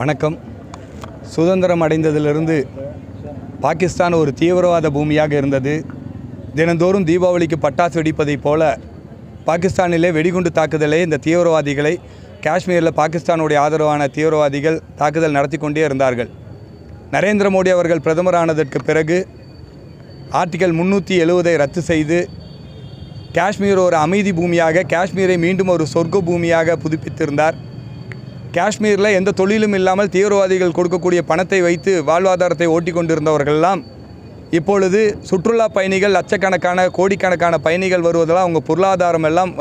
வணக்கம். சுதந்திரம் அடைந்ததிலிருந்து பாகிஸ்தான் ஒரு தீவிரவாத பூமியாக இருந்தது. தினந்தோறும் தீபாவளிக்கு பட்டாசு வெடிப்பதைப் போல பாகிஸ்தானிலே வெடிகுண்டு தாக்குதலை இந்த தீவிரவாதிகளை காஷ்மீரில் பாகிஸ்தானுடைய ஆதரவான தீவிரவாதிகள் தாக்குதல் நடத்தி கொண்டே இருந்தார்கள். நரேந்திர மோடி அவர்கள் பிரதமரானதற்கு பிறகு ஆர்டிகல் 370 ரத்து செய்து காஷ்மீர் ஒரு அமைதி பூமியாக, காஷ்மீரை மீண்டும் ஒரு சொர்க்க பூமியாக புதுப்பித்திருந்தார். காஷ்மீரில் எந்த தொழிலும் இல்லாமல் தீவிரவாதிகள் கொடுக்கக்கூடிய பணத்தை வைத்து வாழ்வாதாரத்தை ஓட்டி கொண்டிருந்தவர்களெல்லாம் இப்பொழுது சுற்றுலா பயணிகள் லட்சக்கணக்கான கோடிக்கணக்கான பயணிகள் வருவதால் அவங்க பொருளாதாரம் எல்லாம்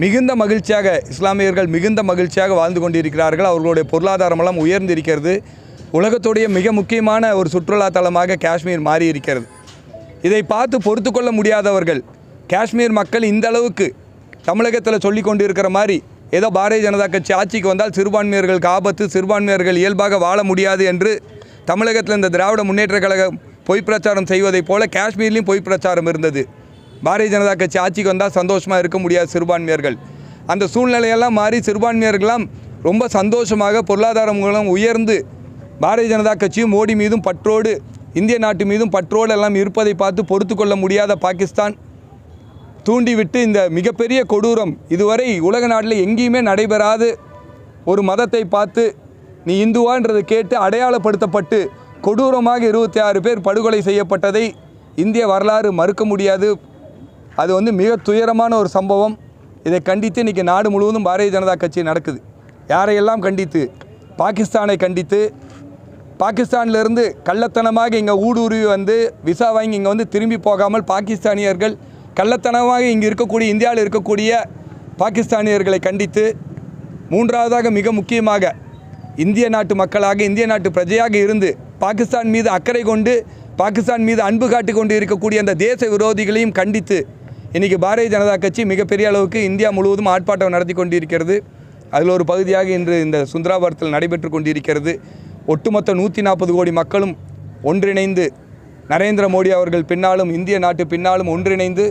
மிகுந்த மகிழ்ச்சியாக, இஸ்லாமியர்கள் மிகுந்த மகிழ்ச்சியாக வாழ்ந்து கொண்டிருக்கிறார்கள். அவர்களுடைய பொருளாதாரமெல்லாம் உயர்ந்திருக்கிறது. உலகத்துடைய மிக முக்கியமான ஒரு சுற்றுலா தலமாக காஷ்மீர் மாறி இருக்கிறது. இதை பார்த்து பொறுத்து கொள்ள முடியாதவர்கள் காஷ்மீர் மக்கள் இந்த அளவுக்கு தமிழகத்தில் சொல்லி கொண்டு இருக்கிற மாதிரி ஏதோ பாரதிய ஜனதா கட்சி ஆட்சிக்கு வந்தால் சிறுபான்மையர்களுக்கு ஆபத்து, சிறுபான்மையர்கள் இயல்பாக வாழ முடியாது என்று தமிழகத்தில் இந்த திராவிட முன்னேற்ற கழகம் பொய் பிரச்சாரம் செய்வதைப் போல காஷ்மீர்லேயும் பொய் பிரச்சாரம் இருந்தது. பாரதிய ஜனதா கட்சி ஆட்சிக்கு வந்தால் சந்தோஷமாக இருக்க முடியாது சிறுபான்மையர்கள். அந்த சூழ்நிலையெல்லாம் மாறி சிறுபான்மையர்கள்லாம் ரொம்ப சந்தோஷமாக பொருளாதாரம் மூலம் உயர்ந்து பாரதிய ஜனதா கட்சியும் மோடி மீதும் பற்றோடு, இந்திய நாட்டு மீதும் பற்றோடு எல்லாம் இருப்பதை பார்த்து பொறுத்து கொள்ள முடியாத பாகிஸ்தான் தூண்டிவிட்டு இந்த மிகப்பெரிய கொடூரம், இதுவரை உலக நாட்டில் எங்கேயுமே நடைபெறாத ஒரு மதத்தை பார்த்து நீ இந்துவான்றது கேட்டு அடையாளப்படுத்தப்பட்டு கொடூரமாக 26 பேர் படுகொலை செய்யப்பட்டதை இந்திய வரலாறு மறுக்க முடியாது. அது மிக துயரமான ஒரு சம்பவம். இதை கண்டித்து இன்றைக்கி நாடு முழுவதும் பாரதிய ஜனதா கட்சி நடக்குது. யாரையெல்லாம் கண்டித்து? பாகிஸ்தானை கண்டித்து, பாகிஸ்தானிலிருந்து கள்ளத்தனமாக இங்கே ஊடுருவி விசா வாங்கி இங்கே திரும்பி போகாமல் பாகிஸ்தானியர்கள் கள்ளத்தனமாக இங்கு இருக்கக்கூடிய, இந்தியாவில் இருக்கக்கூடிய பாகிஸ்தானியர்களை கண்டித்து, மூன்றாவதாக மிக முக்கியமாக இந்திய நாட்டு மக்களாக, இந்திய நாட்டு பிரஜையாக இருந்து பாகிஸ்தான் மீது அக்கறை கொண்டு, பாகிஸ்தான் மீது அன்பு காட்டி கொண்டு இருக்கக்கூடிய அந்த தேச விரோதிகளையும் கண்டித்து இன்றைக்கி பாரதிய ஜனதா கட்சி மிகப்பெரிய அளவுக்கு இந்தியா முழுவதும் ஆர்ப்பாட்டம் நடத்தி கொண்டிருக்கிறது. அதில் ஒரு பகுதியாக இன்று இந்த சுந்தராபுரத்தில் நடைபெற்று கொண்டிருக்கிறது. ஒட்டுமொத்த 140 கோடி மக்களும் ஒன்றிணைந்து நரேந்திர மோடி அவர்கள் பின்னாலும், இந்திய நாட்டு பின்னாலும் ஒன்றிணைந்து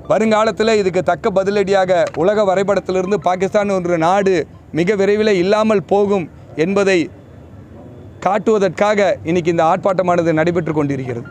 வருங்காலத்தில் இதுக்கு தக்க பதிலடியாக உலக வரைபடத்திலிருந்து பாகிஸ்தான் என்ற நாடு மிக விரைவில் இல்லாமல் போகும் என்பதை காட்டுவதற்காக இன்றைக்கி இந்த ஆர்ப்பாட்டமானது நடைபெற்று கொண்டிருக்கிறது.